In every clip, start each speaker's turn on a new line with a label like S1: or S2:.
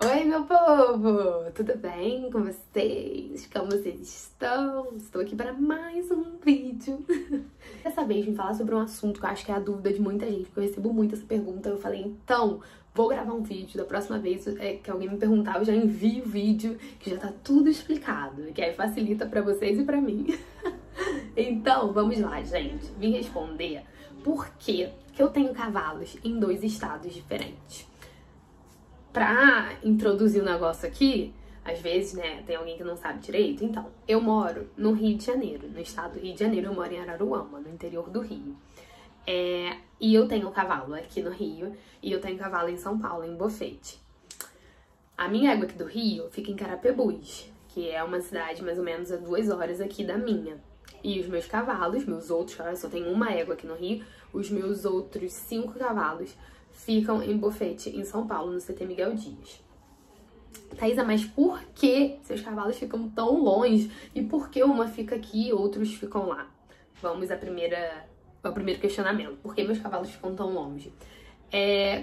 S1: Oi, meu povo! Tudo bem com vocês? Como vocês estão? Estou aqui para mais um vídeo. Dessa vez vim falar sobre um assunto que eu acho que é a dúvida de muita gente, porque eu recebo muito essa pergunta. Eu falei, então, vou gravar um vídeo. Da próxima vez que alguém me perguntar, eu já envio o vídeo, que já tá tudo explicado, que aí facilita para vocês e para mim. Então, vamos lá, gente. Vim responder por que eu tenho cavalos em dois estados diferentes. Pra introduzir o negócio aqui, às vezes, né, tem alguém que não sabe direito. Então, eu moro no Rio de Janeiro, no estado do Rio de Janeiro, eu moro em Araruama, no interior do Rio. E eu tenho cavalo aqui no Rio, e eu tenho cavalo em São Paulo, em Bofete. A minha égua aqui do Rio fica em Carapebus, que é uma cidade mais ou menos a 2 horas aqui da minha. E os meus cavalos, meus outros cavalos, só tenho uma égua aqui no Rio, os meus outros 5 cavalos ficam em Bofete, em São Paulo, no CT Miguel Dias. Thaisa, mas por que seus cavalos ficam tão longe? E por que uma fica aqui e outros ficam lá? Vamos ao primeiro questionamento. Por que meus cavalos ficam tão longe?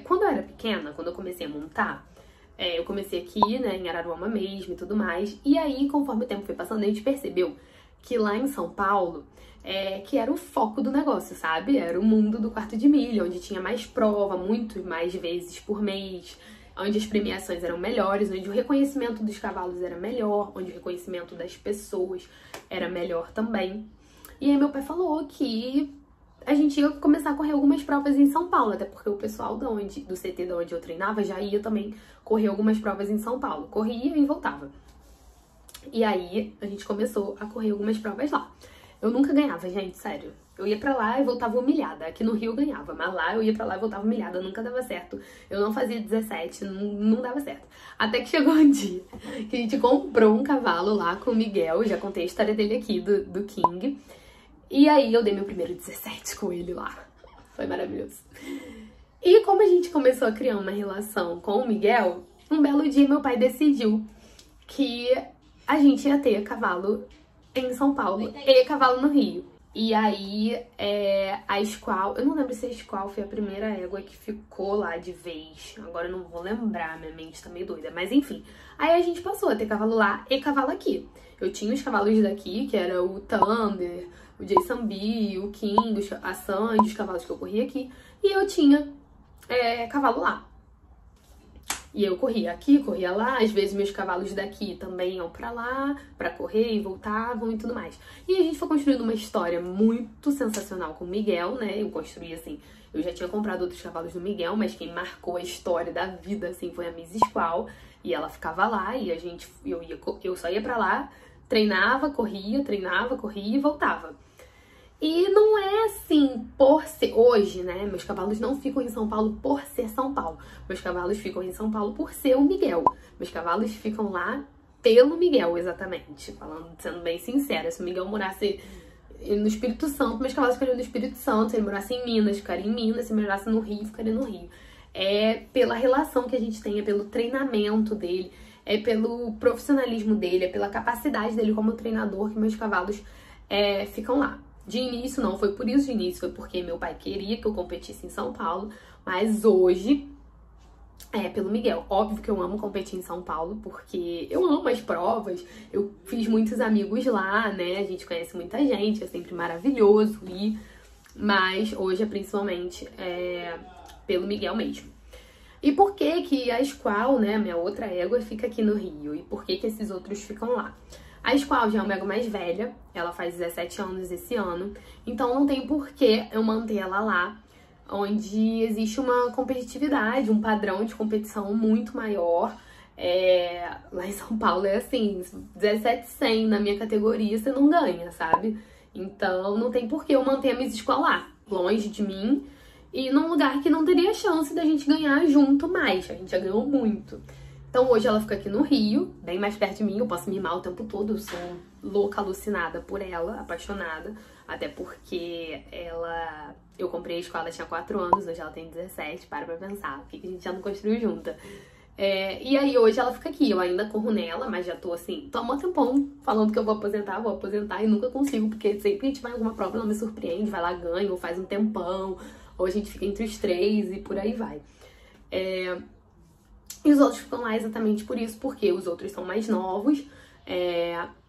S1: Quando eu era pequena, quando eu comecei a montar, eu comecei aqui, né, em Araruama mesmo e tudo mais. E aí, conforme o tempo foi passando, a gente percebeu que lá em São Paulo, que era o foco do negócio, sabe? Era o mundo do quarto de milha, onde tinha mais prova, muito mais vezes por mês, onde as premiações eram melhores, onde o reconhecimento dos cavalos era melhor, onde o reconhecimento das pessoas era melhor também. E aí meu pai falou que a gente ia começar a correr algumas provas em São Paulo, até porque o pessoal do CT de onde eu treinava já ia também correr algumas provas em São Paulo. Corria e voltava. E aí a gente começou a correr algumas provas lá. Eu nunca ganhava, gente, sério. Eu ia pra lá e voltava humilhada. Aqui no Rio eu ganhava, mas lá eu ia pra lá e voltava humilhada. Nunca dava certo. Eu não fazia 17, não dava certo. Até que chegou um dia que a gente comprou um cavalo lá com o Miguel. Já contei a história dele aqui, do King. E aí eu dei meu primeiro 17 com ele lá. Foi maravilhoso. E como a gente começou a criar uma relação com o Miguel, um belo dia meu pai decidiu que a gente ia ter cavalo em São Paulo e cavalo no Rio. E aí, a Squall, eu não lembro se a Squall foi a primeira égua que ficou lá de vez. Agora eu não vou lembrar, minha mente tá meio doida. Mas enfim, aí a gente passou a ter cavalo lá e cavalo aqui. Eu tinha os cavalos daqui, que era o Thunder, o Jason B, o King, a Sandy, os cavalos que eu corria aqui. E eu tinha cavalo lá. E eu corria aqui, corria lá, às vezes meus cavalos daqui também iam pra lá, pra correr e voltavam e tudo mais. E a gente foi construindo uma história muito sensacional com o Miguel, né? Eu construí assim, eu já tinha comprado outros cavalos do Miguel, mas quem marcou a história da vida, assim, foi a Miss Squall. E ela ficava lá e eu só ia pra lá, treinava, corria e voltava. E não é assim, por ser hoje, né? Meus cavalos não ficam em São Paulo por ser São Paulo. Meus cavalos ficam em São Paulo por ser o Miguel. Meus cavalos ficam lá pelo Miguel, exatamente. Sendo bem sincera, se o Miguel morasse no Espírito Santo, meus cavalos ficariam no Espírito Santo. Se ele morasse em Minas, ficaria em Minas. Se ele morasse no Rio, ficaria no Rio. É pela relação que a gente tem, é pelo treinamento dele, é pelo profissionalismo dele, é pela capacidade dele como treinador que meus cavalos ficam lá. De início não foi por isso, de início foi porque meu pai queria que eu competisse em São Paulo, mas hoje é pelo Miguel. Óbvio que eu amo competir em São Paulo, porque eu amo as provas, eu fiz muitos amigos lá, né, a gente conhece muita gente, é sempre maravilhoso ir, mas hoje é principalmente pelo Miguel mesmo. E por que que a Squall, né, minha outra égua, fica aqui no Rio? E por que que esses outros ficam lá? A Squall já é uma égua mais velha, ela faz 17 anos esse ano, então não tem por que eu manter ela lá, onde existe uma competitividade, um padrão de competição muito maior. Lá em São Paulo é assim, 17,100 na minha categoria você não ganha, sabe? Então não tem por que eu manter a Miss Squall lá, longe de mim, e num lugar que não teria chance da gente ganhar junto mais, a gente já ganhou muito. Então hoje ela fica aqui no Rio, bem mais perto de mim, eu posso mimar o tempo todo, eu sou louca, alucinada por ela, apaixonada. Até porque eu comprei a escola, ela tinha 4 anos, hoje ela tem 17, para pensar, por que a gente já não construiu junta? E aí hoje ela fica aqui, eu ainda corro nela, mas já tô assim, tô há um tempão falando que eu vou aposentar e nunca consigo, porque sempre que a gente vai em alguma prova ela me surpreende, vai lá, ganha, ou faz um tempão, ou a gente fica entre os 3 e por aí vai. E os outros ficam lá exatamente por isso, porque os outros são mais novos,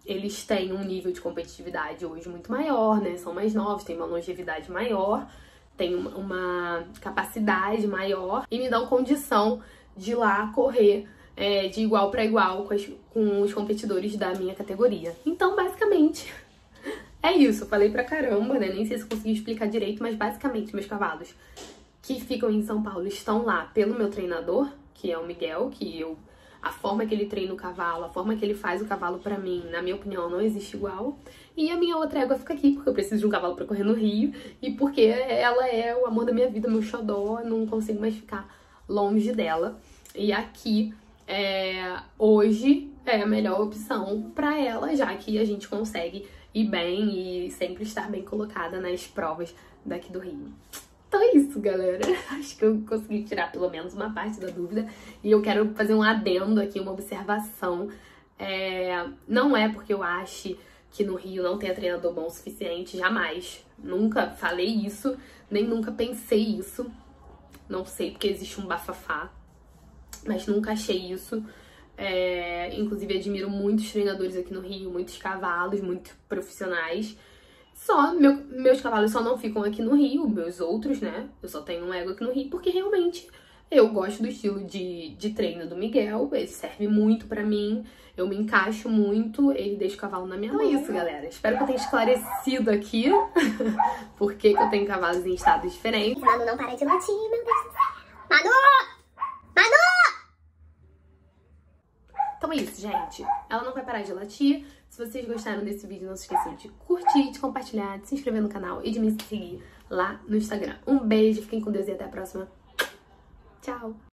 S1: eles têm um nível de competitividade hoje muito maior, né? São mais novos, têm uma longevidade maior, têm uma capacidade maior e me dão condição de ir lá correr de igual para igual com os competidores da minha categoria. Então, basicamente, é isso. Eu falei pra caramba, né? Nem sei se eu consegui explicar direito, mas basicamente meus cavalos que ficam em São Paulo estão lá pelo meu treinador, que é o Miguel, a forma que ele treina o cavalo, a forma que ele faz o cavalo pra mim, na minha opinião, não existe igual. E a minha outra égua fica aqui, porque eu preciso de um cavalo pra correr no Rio, e porque ela é o amor da minha vida, meu xodó, eu não consigo mais ficar longe dela. E aqui, hoje, é a melhor opção pra ela, já que a gente consegue ir bem e sempre estar bem colocada nas provas daqui do Rio. Então é isso, galera. Acho que eu consegui tirar pelo menos uma parte da dúvida. E eu quero fazer um adendo aqui, uma observação. Não é porque eu ache que no Rio não tenha treinador bom o suficiente, jamais. Nunca falei isso, nem nunca pensei isso. Não sei porque existe um bafafá, mas nunca achei isso. Inclusive admiro muitos treinadores aqui no Rio, muitos cavalos, muito profissionais. Meus cavalos só não ficam aqui no Rio, meus outros, né? Eu só tenho um ego aqui no Rio porque realmente eu gosto do estilo de treino do Miguel. Ele serve muito pra mim, eu me encaixo muito, ele deixa o cavalo na minha mão. Então é isso, galera. Espero que eu tenha esclarecido aqui por que eu tenho cavalos em estados diferentes.
S2: Manu não para de latir, meu Deus do céu. Manu! Manu!
S1: Então é isso, gente. Ela não vai parar de latir. Se vocês gostaram desse vídeo, não se esqueçam de curtir, de compartilhar, de se inscrever no canal e de me seguir lá no Instagram. Um beijo, fiquem com Deus e até a próxima. Tchau!